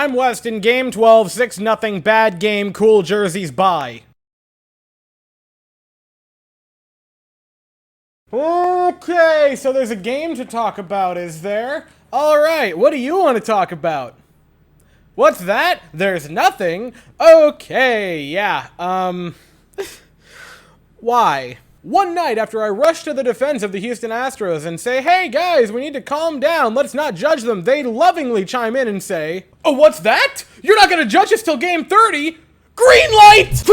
I'm West in Game 12, 6-0, bad game, cool jerseys, bye. Okay, so there's a game to talk about, is there? Alright, what do you want to talk about? What's that? There's nothing? Okay, yeah, why? One night after I rush to the defense of the Houston Astros and say, hey guys, we need to calm down, let's not judge them, they lovingly chime in and say, oh, what's that? You're not gonna judge us till game 30? Green light!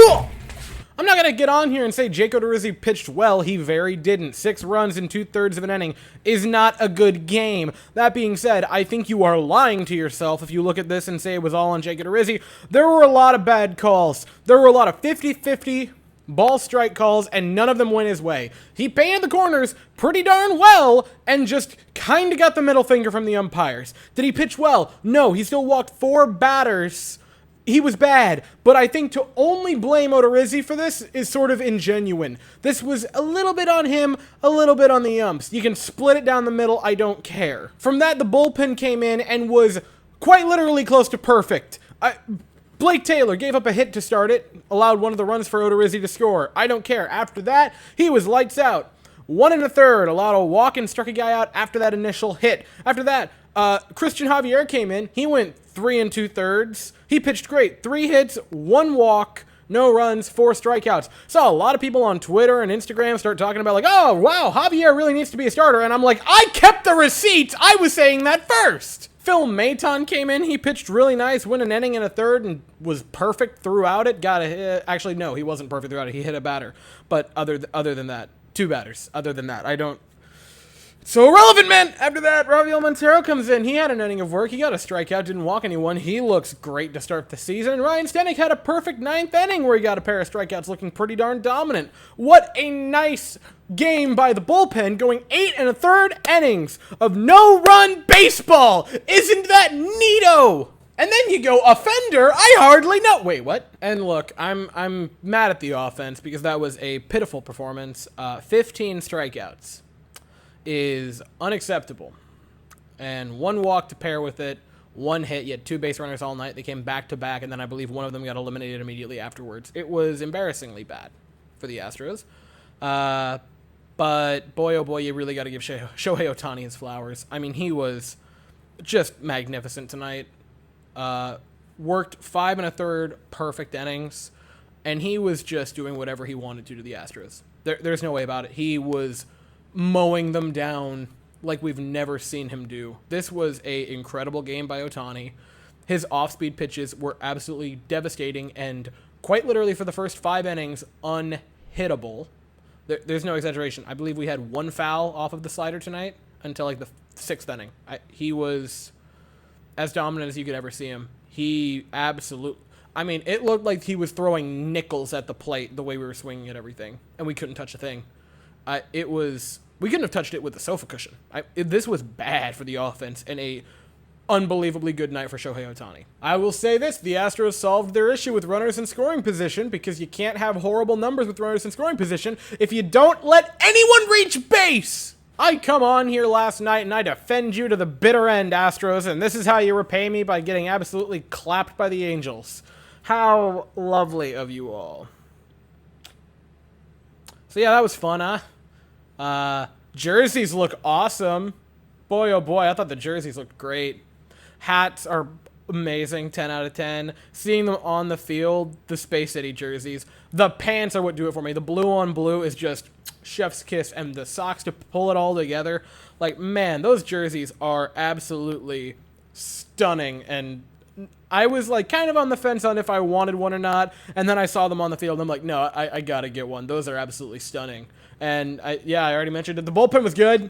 I'm not gonna get on here and say Jake Odorizzi pitched well, he very didn't. 6 runs in 2/3 of an inning is not a good game. That being said, I think you are lying to yourself if you look at this and say it was all on Jake Odorizzi. There were a lot of bad calls. There were a lot of 50-50 ball strike calls, and none of them went his way. He painted the corners pretty darn well, and just kind of got the middle finger from the umpires. Did he pitch well? No, he still walked 4 batters. He was bad, but I think to only blame Odorizzi for this is sort of ingenuine. This was a little bit on him, a little bit on the umps. You can split it down the middle, I don't care. From that, the bullpen came in and was quite literally close to perfect. Blake Taylor gave up a hit to start it, allowed one of the runs for Odorizzi to score. I don't care. After that, he was lights out. 1 1/3, allowed a walk and struck a guy out after that initial hit. After that, Christian Javier came in. He went 3 2/3. He pitched great. 3 hits, 1 walk, no runs, 4 strikeouts. Saw a lot of people on Twitter and Instagram start talking about like, oh, wow, Javier really needs to be a starter. And I'm like, I kept the receipts. I was saying that first. Phil Maton came in. He pitched really nice, went an inning and a third, and was perfect throughout it. Got a hit. Actually, no, he wasn't perfect throughout it. He hit a batter. But other than that, 2 batters. Other than that, I don't. So irrelevant, man. After that, Rafael Montero comes in. He had an inning of work. He got a strikeout, didn't walk anyone. He looks great to start the season. And Ryan Stanek had a perfect 9th inning where he got a pair of strikeouts looking pretty darn dominant. What a nice game by the bullpen, going 8 1/3 innings of no-run baseball. Isn't that neato? And then you go, offender, I hardly know. Wait, what? And look, I'm mad at the offense because that was a pitiful performance. 15 strikeouts is unacceptable. And 1 walk to pair with it, 1 hit. You had 2 base runners all night. They came back-to-back, and then I believe one of them got eliminated immediately afterwards. It was embarrassingly bad for the Astros. But boy, oh boy, you really got to give Shohei Ohtani his flowers. I mean, he was just magnificent tonight. Worked 5 1/3 perfect innings, and he was just doing whatever he wanted to the Astros. There's no way about it. He was mowing them down like we've never seen him do. This was an incredible game by Ohtani. His off-speed pitches were absolutely devastating and quite literally for the first 5 innings, unhittable. There's no exaggeration. I believe we had 1 foul off of the slider tonight until like the 6th inning. He was as dominant as you could ever see him. He absolutely... I mean, it looked like he was throwing nickels at the plate the way we were swinging at everything, and we couldn't touch a thing. We couldn't have touched it with the sofa cushion. This was bad for the offense and a unbelievably good night for Shohei Ohtani. I will say this, the Astros solved their issue with runners in scoring position because you can't have horrible numbers with runners in scoring position if you don't let anyone reach base. I come on here last night and I defend you to the bitter end, Astros, and this is how you repay me by getting absolutely clapped by the Angels. How lovely of you all. So yeah, that was fun, huh? Jerseys look awesome. Boy, oh boy, I thought the jerseys looked great. Hats are amazing, 10 out of 10. Seeing them on the field, the Space City jerseys. The pants are what do it for me. The blue on blue is just chef's kiss, and the socks to pull it all together. Like, man, those jerseys are absolutely stunning, and I was like kind of on the fence on if I wanted one or not, and then I saw them on the field, and I'm like, no, I gotta get one. Those are absolutely stunning. And I already mentioned it. The bullpen was good.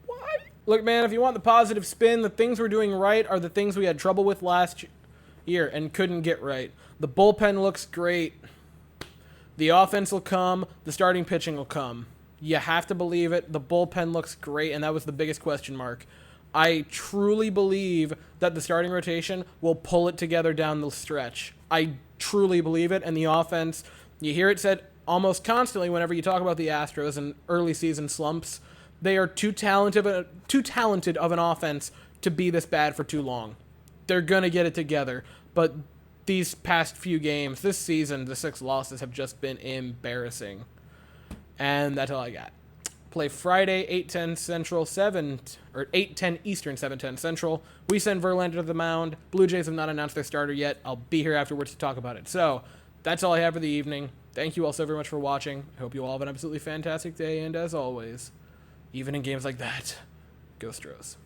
Why? Look, man, if you want the positive spin, the things we're doing right are the things we had trouble with last year and couldn't get right. The bullpen looks great. The offense will come. The starting pitching will come. You have to believe it. The bullpen looks great, and that was the biggest question mark. I truly believe that the starting rotation will pull it together down the stretch. I truly believe it, and the offense, you hear it said almost constantly whenever you talk about the Astros and early season slumps, they are too talented of an offense to be this bad for too long. They're going to get it together. But these past few games, this season, the 6 losses have just been embarrassing. And that's all I got. Play Friday, 8:10 Central, 8:10 Eastern, 7:10 Central. We send Verlander to the mound. Blue Jays have not announced their starter yet. I'll be here afterwards to talk about it. So, that's all I have for the evening. Thank you all so very much for watching. I hope you all have an absolutely fantastic day, and as always, even in games like that, go Astros.